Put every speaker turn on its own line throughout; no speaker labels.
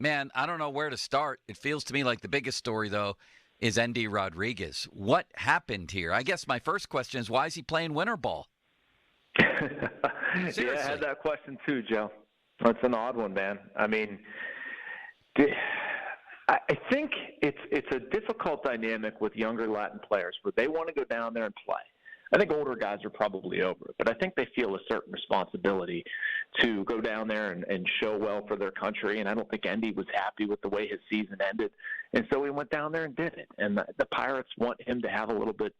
Man, I don't know where to start. It feels to me like the biggest story, though, is Endy Rodriguez. What happened here? I guess my first question is, why is he playing winter ball?
Yeah, I had
Seriously.
that question too, Joe. That's an odd one, man. I mean, I think it's a difficult dynamic with younger Latin players where they want to go down there and play. I think older guys are probably over it, but I think they feel a certain responsibility to go down there and show well for their country. And I don't think Endy was happy with the way his season ended. And so he went down there and did it. And the Pirates want him to have a little bit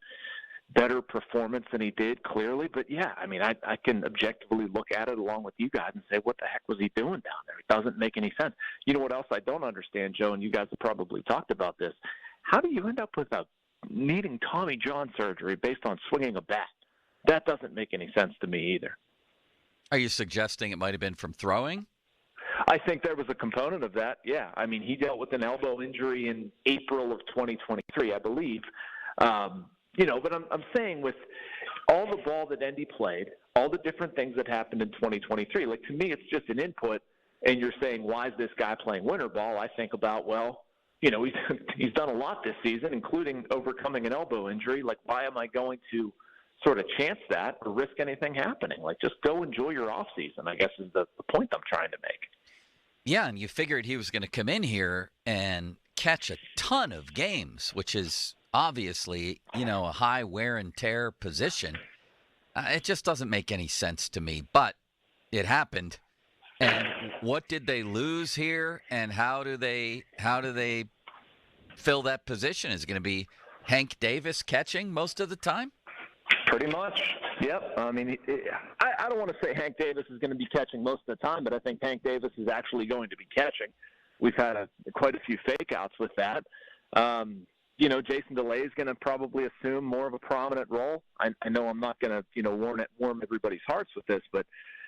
better performance than he did, clearly. But, yeah, I mean, I can objectively look at it along with you guys and say, what the heck was he doing down there? It doesn't make any sense. You know what else I don't understand, Joe, and you guys have probably talked about this. How do you end up with needing Tommy John surgery based on swinging a bat? That doesn't make any sense to me either.
Are you suggesting it might have been from throwing?
I think there was a component of that, yeah. I mean, he dealt with an elbow injury in April of 2023, I believe. But I'm saying with all the ball that Endy played, all the different things that happened in 2023, like to me it's just an input, and you're saying, why is this guy playing winter ball? I think about, he's done a lot this season, including overcoming an elbow injury. Like, why am I going to sort of chance that or risk anything happening? Like, just go enjoy your off season, I guess is the point I'm trying to make.
Yeah, and you figured he was going to come in here and catch a ton of games, which is obviously, a high wear and tear position. It just doesn't make any sense to me, but it happened. And what did they lose here, and how do they fill that position? Is it going to be Hank Davis catching most of the time?
Pretty much. Yep. I mean, I don't want to say Hank Davis is going to be catching most of the time, but I think Hank Davis is actually going to be catching. We've had quite a few fake-outs with that. Jason DeLay is going to probably assume more of a prominent role. I know I'm not going to, warm everybody's hearts with this, but,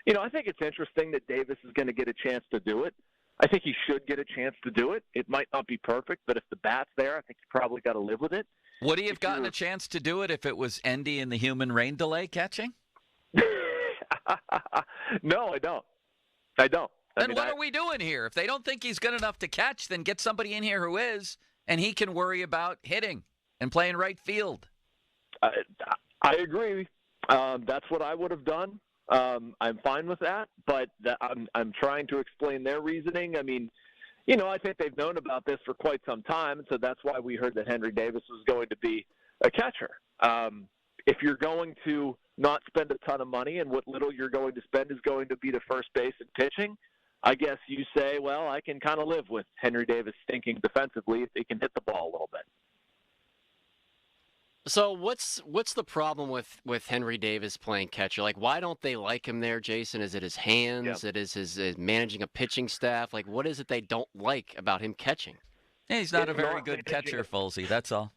I think it's interesting that Davis is going to get a chance to do it. I think he should get a chance to do it. It might not be perfect, but if the bat's there, I think you probably got to live with it.
Would he have gotten a chance to do it if it was Endy and the human rain delay catching?
No, I don't. Then
what are we doing here? If they don't think he's good enough to catch, then get somebody in here who is, and he can worry about hitting and playing right field.
I agree. That's what I would have done. I'm fine with that, but I'm trying to explain their reasoning. I mean, I think they've known about this for quite some time, so that's why we heard that Henry Davis was going to be a catcher. If you're going to not spend a ton of money and what little you're going to spend is going to be to first base and pitching, I guess you say, well, I can kind of live with Henry Davis stinking defensively if he can hit the ball a little bit.
So what's the problem with Henry Davis playing catcher? Like, why don't they like him there, Jason? Is it his hands?
Yep.
It is his managing a pitching staff? Like, what is it they don't like about him catching?
Yeah, he's not a very good catcher, Folsey. That's all.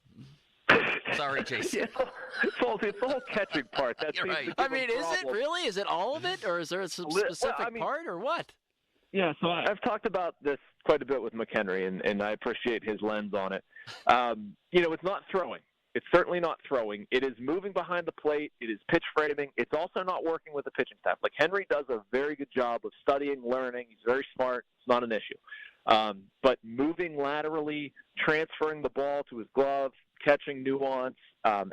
Sorry, Jason.
Yeah, it's the whole catching part. That's
right.
I mean, is it really? Is it all of it, or is there a specific part, or what?
Yeah, so I've talked about this quite a bit with McHenry, and I appreciate his lens on it. It's not throwing. It's certainly not throwing. It is moving behind the plate. It is pitch framing. It's also not working with the pitching staff. Like, Henry does a very good job of studying, learning. He's very smart. It's not an issue. But moving laterally, transferring the ball to his glove, catching nuance,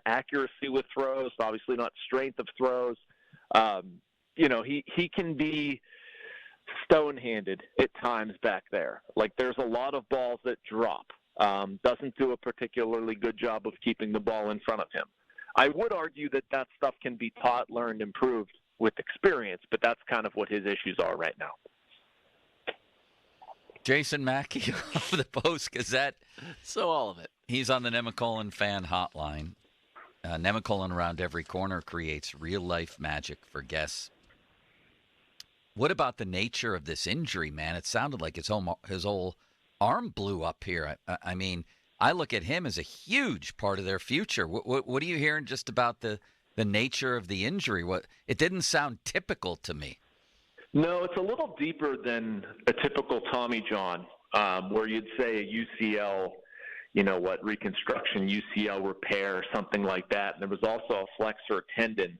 accuracy with throws, obviously not strength of throws. He can be stone-handed at times back there. Like, there's a lot of balls that drop. Doesn't do a particularly good job of keeping the ball in front of him. I would argue that stuff can be taught, learned, improved with experience, but that's kind of what his issues are right now.
Jason Mackey of the Post-Gazette.
So all of it.
He's on the Nemacolin fan hotline. Nemacolin around every corner creates real-life magic for guests. What about the nature of this injury, man? It sounded like his whole arm blew up here. I mean, I look at him as a huge part of their future. What are you hearing just about the nature of the injury? It didn't sound typical to me.
No, it's a little deeper than a typical Tommy John, where you'd say a UCL, reconstruction, UCL repair, or something like that. And there was also a flexor tendon,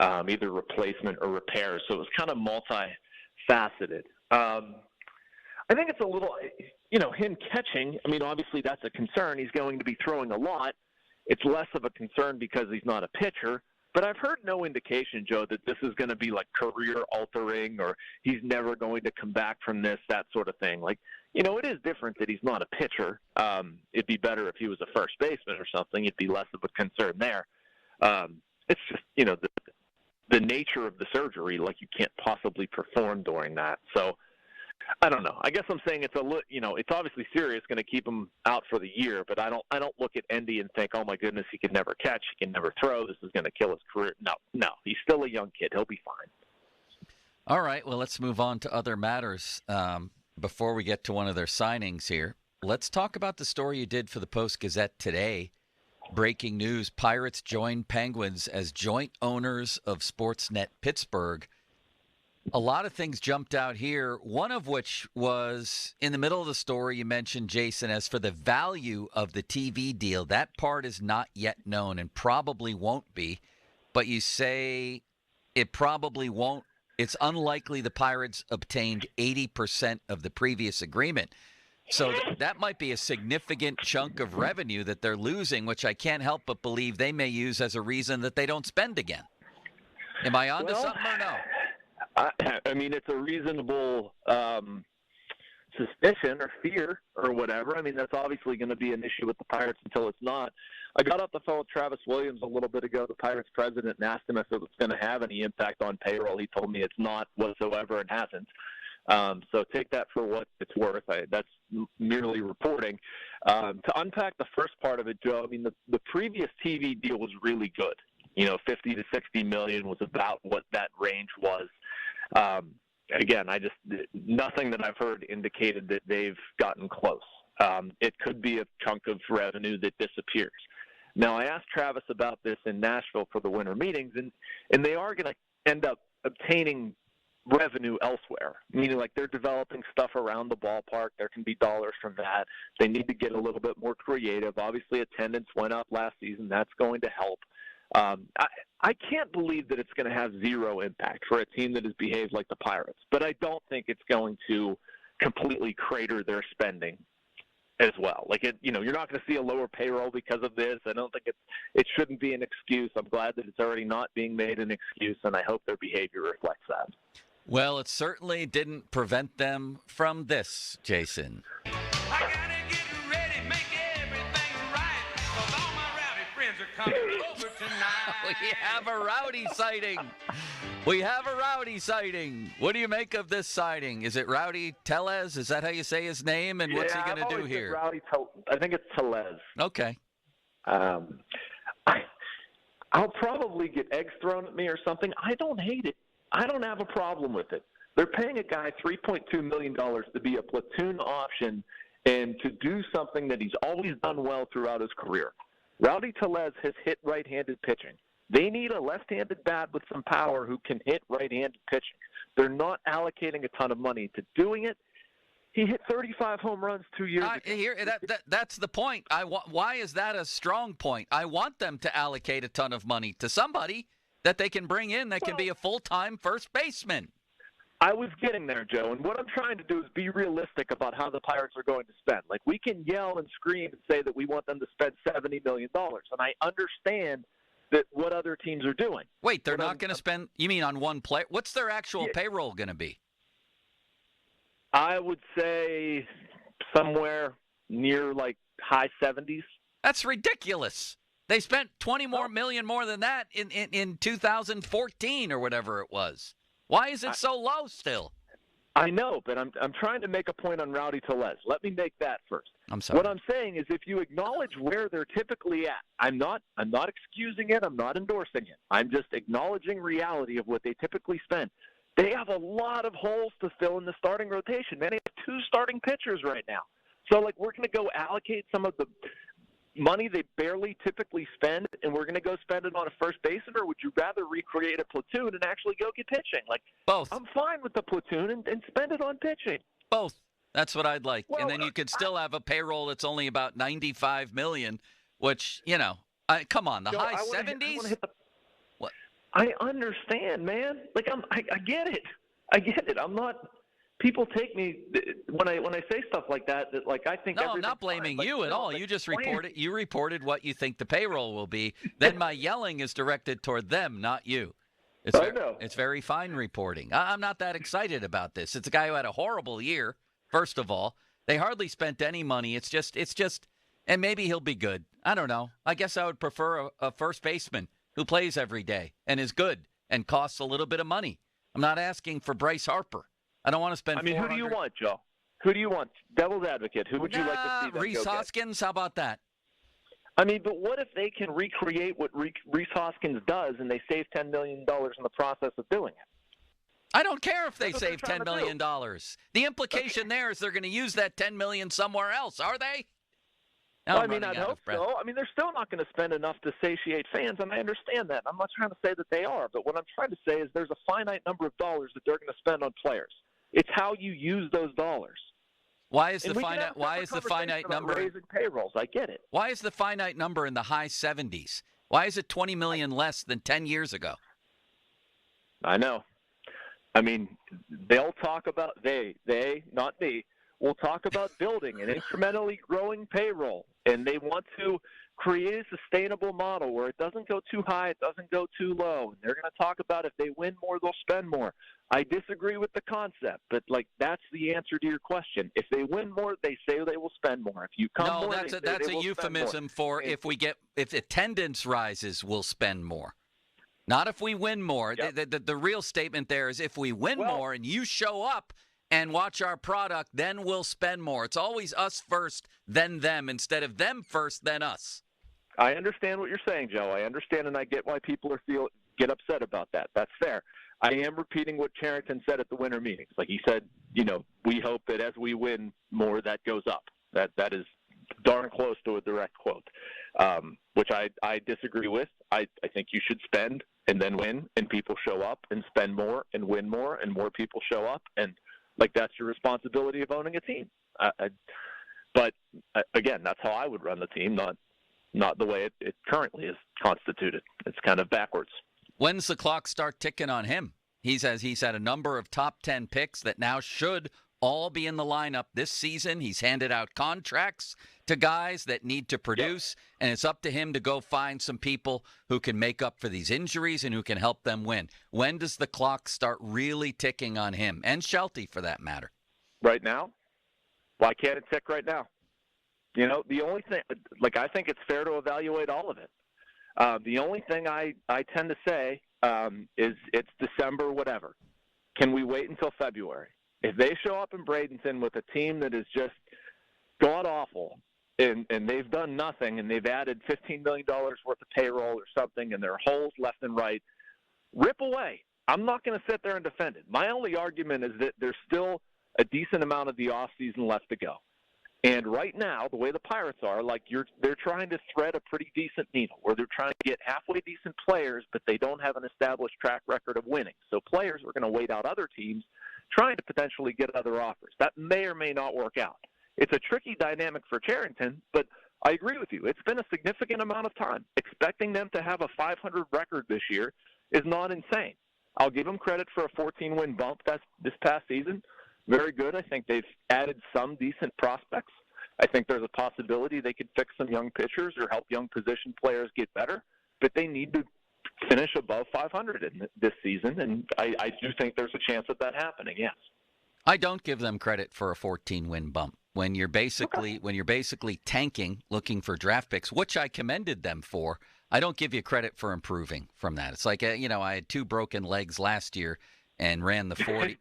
either replacement or repair. So it was kind of multifaceted. I think it's a little, him catching. I mean, obviously that's a concern. He's going to be throwing a lot. It's less of a concern because he's not a pitcher. But I've heard no indication, Joe, that this is going to be like career altering or he's never going to come back from this, that sort of thing. Like, it is different that he's not a pitcher. It'd be better if he was a first baseman or something. It'd be less of a concern there. It's just, the nature of the surgery, like you can't possibly perform during that. So I don't know. I guess I'm saying it's it's obviously serious, going to keep him out for the year. But I don't look at Endy and think, oh my goodness, he can never catch, he can never throw. This is going to kill his career. No, he's still a young kid. He'll be fine.
All right. Well, let's move on to other matters. Before we get to one of their signings here, let's talk about the story you did for the Post-Gazette today. Breaking news: Pirates join Penguins as joint owners of Sportsnet Pittsburgh. A lot of things jumped out here, one of which was in the middle of the story you mentioned, Jason, as for the value of the TV deal. That part is not yet known and probably won't be, but you say it probably won't. It's unlikely the Pirates obtained 80% of the previous agreement. So that might be a significant chunk of revenue that they're losing, which I can't help but believe they may use as a reason that they don't spend again. Am I on to something or no?
I mean, it's a reasonable suspicion or fear or whatever. I mean, that's obviously going to be an issue with the Pirates until it's not. I got off the phone with Travis Williams a little bit ago, the Pirates president, and asked him if it was going to have any impact on payroll. He told me it's not whatsoever and hasn't. So take that for what it's worth. That's merely reporting. To unpack the first part of it, Joe, I mean, the previous TV deal was really good. 50 to 60 million was about what that range was. Again, nothing that I've heard indicated that they've gotten close. It could be a chunk of revenue that disappears. Now, I asked Travis about this in Nashville for the winter meetings, and they are going to end up obtaining revenue elsewhere, meaning like they're developing stuff around the ballpark. There can be dollars from that. They need to get a little bit more creative. Obviously, attendance went up last season. That's going to help. I can't believe that it's going to have zero impact for a team that has behaved like the Pirates, but I don't think it's going to completely crater their spending as well. Like you're not going to see a lower payroll because of this. I don't think it shouldn't be an excuse. I'm glad that it's already not being made an excuse, and I hope their behavior reflects that.
Well, it certainly didn't prevent them from this, Jason.
I gotta get ready, make everything right, 'cause all my rowdy friends are coming over tonight.
We have a Rowdy sighting. We have a Rowdy sighting. What do you make of this sighting? Is it Rowdy Telles? Is that how you say his name? And what's he going to do here?
Rowdy I think it's Telles.
Okay.
I'll probably get eggs thrown at me or something. I don't hate it. I don't have a problem with it. They're paying a guy $3.2 million to be a platoon option and to do something that he's always done well throughout his career. Rowdy Telles has hit right-handed pitching. They need a left-handed bat with some power who can hit right-handed pitching. They're not allocating a ton of money to doing it. He hit 35 home runs 2 years ago.
That's the point. Why is that a strong point? I want them to allocate a ton of money to somebody that they can bring in that can be a full-time first baseman.
I was getting there, Joe, and what I'm trying to do is be realistic about how the Pirates are going to spend. Like, we can yell and scream and say that we want them to spend $70 million, and I understand that what other teams are doing.
Wait, they're not going to spend – you mean on one player? What's their actual payroll going to be?
I would say somewhere near, like, high 70s.
That's ridiculous. They spent $20 million more than that in 2014 or whatever it was. Why is it so low still?
I know, but I'm trying to make a point on Rowdy Telles. Let me make that first.
I'm sorry.
What I'm saying is if you acknowledge where they're typically at, I'm not excusing it. I'm not endorsing it. I'm just acknowledging reality of what they typically spend. They have a lot of holes to fill in the starting rotation. Man, they have 2 starting pitchers right now. So, like, we're going to go allocate some of the money they barely typically spend, and we're going to go spend it on a first baseman, or would you rather recreate a platoon and actually go get pitching? Like,
both.
I'm fine with the platoon and spend it on pitching.
Both. That's what I'd like.
Well,
and then you could still have a payroll that's only about $95 million, which, come on, the
Joe,
high 70s?
What? I understand, man. Like, I get it. I get it. I'm not people take me when I say stuff like that. That like I think.
No, I'm not blaming you at all. You just reported. You reported what you think the payroll will be. Then my yelling is directed toward them, not you.
I know.
It's very fine reporting. I'm not that excited about this. It's a guy who had a horrible year. First of all, they hardly spent any money. It's just, and maybe he'll be good. I don't know. I guess I would prefer a first baseman who plays every day and is good and costs a little bit of money. I'm not asking for Bryce Harper. I don't want to spend.
I mean, who do you want, Joe? Who do you want? Devil's advocate. Who would you like to see them
Rhys
go get?
Hoskins? How about that?
I mean, but what if they can recreate what Rhys Hoskins does and they save $10 million in the process of doing it?
I don't care if they
That's what
save
they're
$10
trying to
million. The implication there is they're going to use that $10 million somewhere else, are they? Now
Well, I
I'm
mean,
running
I'd
out
hope
of breath.
so. I mean, they're still not going to spend enough to satiate fans, and I understand that. I'm not trying to say that they are, but what I'm trying to say is there's a finite number of dollars that they're going to spend on players. It's how you use those dollars.
Why is
And
the
we can have
finite?
a
Why
separate
is the
conversation
finite
about
number?
raising payrolls? I get it.
Why is the finite number in the high 70s? Why is it 20 million less than 10 years ago?
I know. I mean, they'll talk about they, not me, will talk about building an incrementally growing payroll, and they want to create a sustainable model where it doesn't go too high, it doesn't go too low. And they're going to talk about if they win more, they'll spend more. I disagree with the concept, but like that's the answer to your question. If they win more, they say they will spend more. If you come
No,
more,
that's
they
a
say they will spend
euphemism
more.
for if attendance rises, we'll spend more. Not if we win more.
Yep.
The real statement there is if we win more and you show up and watch our product, then we'll spend more. It's always us first, then them, instead of them first, then us.
I understand what you're saying, Joe. I understand, and I get why people get upset about that. That's fair. I am repeating what Charrington said at the winter meetings. Like he said, we hope that as we win more, that goes up. That is darn close to a direct quote, which I disagree with. I think you should spend and then win, and people show up and spend more and win more, and more people show up, and like that's your responsibility of owning a team. But again, that's how I would run the team, not the way it currently is constituted. It's kind of backwards.
When's the clock start ticking on him? He's had a number of top 10 picks that now should all be in the lineup this season. He's handed out contracts to guys that need to produce, and it's up to him to go find some people who can make up for these injuries and who can help them win. When does the clock start really ticking on him, and Shelty for that matter?
Right now? Why can't it tick right now? The only thing, I think it's fair to evaluate all of it. The only thing I tend to say is it's December, whatever. Can we wait until February? If they show up in Bradenton with a team that is just god-awful and they've done nothing and they've added $15 million worth of payroll or something and there are holes left and right, rip away. I'm not going to sit there and defend it. My only argument is that there's still a decent amount of the offseason left to go. And right now, the way the Pirates are, they're trying to thread a pretty decent needle where they're trying to get halfway decent players, but they don't have an established track record of winning. So players are going to wait out other teams trying to potentially get other offers. That may or may not work out. It's a tricky dynamic for Charrington, but I agree with you. It's been a significant amount of time. Expecting them to have a 500 record this year is not insane. I'll give them credit for a 14-win bump this past season. Very good. I think they've added some decent prospects. I think there's a possibility they could fix some young pitchers or help young position players get better, but they need to finish above 500 in this season, and I do think there's a chance of that happening, yes.
I don't give them credit for a 14-win bump. When you're basically tanking, looking for draft picks, which I commended them for, I don't give you credit for improving from that. It's like, I had 2 broken legs last year and ran the 40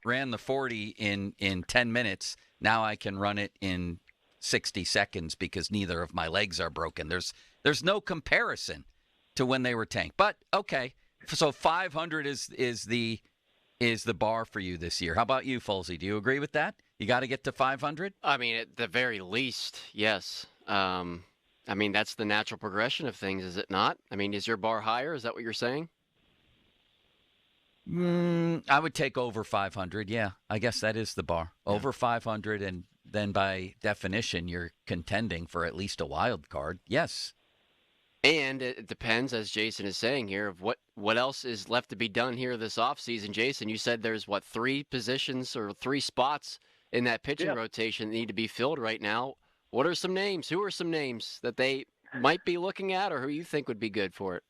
ran the 40 in 10 minutes. Now I can run it in 60 seconds because neither of my legs are broken. There's no comparison to when they were tanked. But okay, so 500 is the bar for you this year. How about you, Folsey? Do you agree with that? You got to get to 500?
I mean, at the very least, yes. I mean, that's the natural progression of things, is it not? I mean, is your bar higher? Is that what you're saying?
I would take over 500. Yeah, I guess that is the bar. Over 500, and then by definition, you're contending for at least a wild card. Yes.
And it depends, as Jason is saying here, of what else is left to be done here this offseason. Jason, you said there's, 3 positions or 3 spots in that pitching
Yeah.
rotation that need to be filled right now. What are some names? Who are some names that they might be looking at or who you think would be good for it?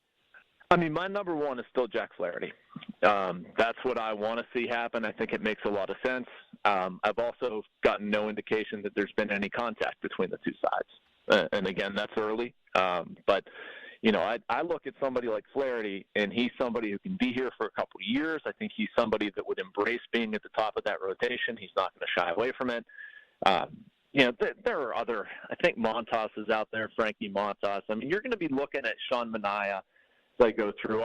I mean, my number one is still Jack Flaherty. That's what I want to see happen. I think it makes a lot of sense. I've also gotten no indication that there's been any contact between the two sides. And again, that's early. But, I look at somebody like Flaherty, and he's somebody who can be here for a couple of years. I think he's somebody that would embrace being at the top of that rotation. He's not going to shy away from it. There are other, I think Montas is out there, Frankie Montas. I mean, you're going to be looking at Sean Manaea as they go through.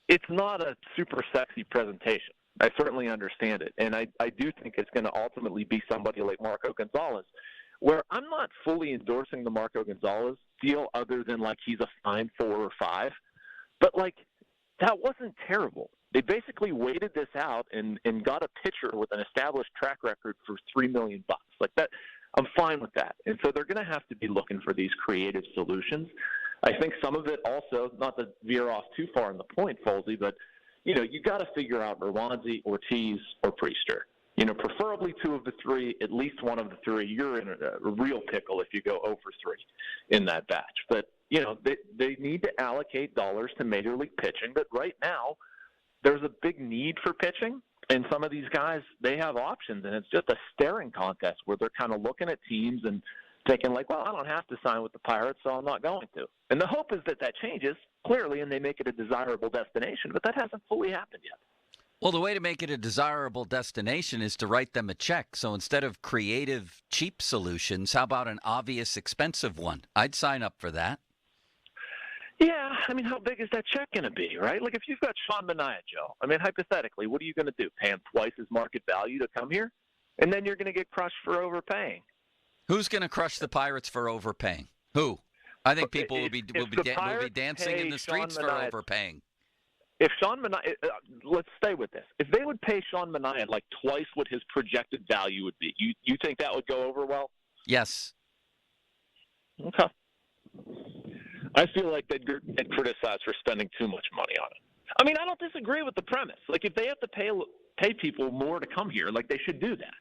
It's not a super sexy presentation. I certainly understand it. And I do think it's going to ultimately be somebody like Marco Gonzalez, where I'm not fully endorsing the Marco Gonzalez deal other than like he's a fine 4 or 5. But like that wasn't terrible. They basically waited this out and got a pitcher with an established track record for $3 million. Like that, I'm fine with that. And so they're going to have to be looking for these creative solutions. I think some of it also, not to veer off too far in the point, Folsey, but you got to figure out Rowanzi, Ortiz, or Priester. Preferably 2 of the 3, at least 1 of the 3. You're in a real pickle if you go 0 for 3 in that batch. But they need to allocate dollars to Major League pitching. But right now, there's a big need for pitching, and some of these guys, they have options, and it's just a staring contest where they're kind of looking at teams and thinking like, well, I don't have to sign with the Pirates, so I'm not going to. And the hope is that changes, clearly, and they make it a desirable destination, but that hasn't fully happened yet.
Well, the way to make it a desirable destination is to write them a check. So instead of creative, cheap solutions, how about an obvious, expensive one? I'd sign up for that.
Yeah, I mean, how big is that check going to be, right? Like, if you've got Sean Manaea, Joe, I mean, hypothetically, what are you going to do? Pay him twice his market value to come here? And then you're going to get crushed for overpaying.
Who's going to crush the Pirates for overpaying? Who? I think people will be dancing in the streets for overpaying.
If Sean Manaea, let's stay with this. If they would pay Sean Manaea like twice what his projected value would be, you think that would go over well?
Yes.
Okay. I feel like they'd get criticized for spending too much money on it. I mean, I don't disagree with the premise. Like, if they have to pay people more to come here, like, they should do that.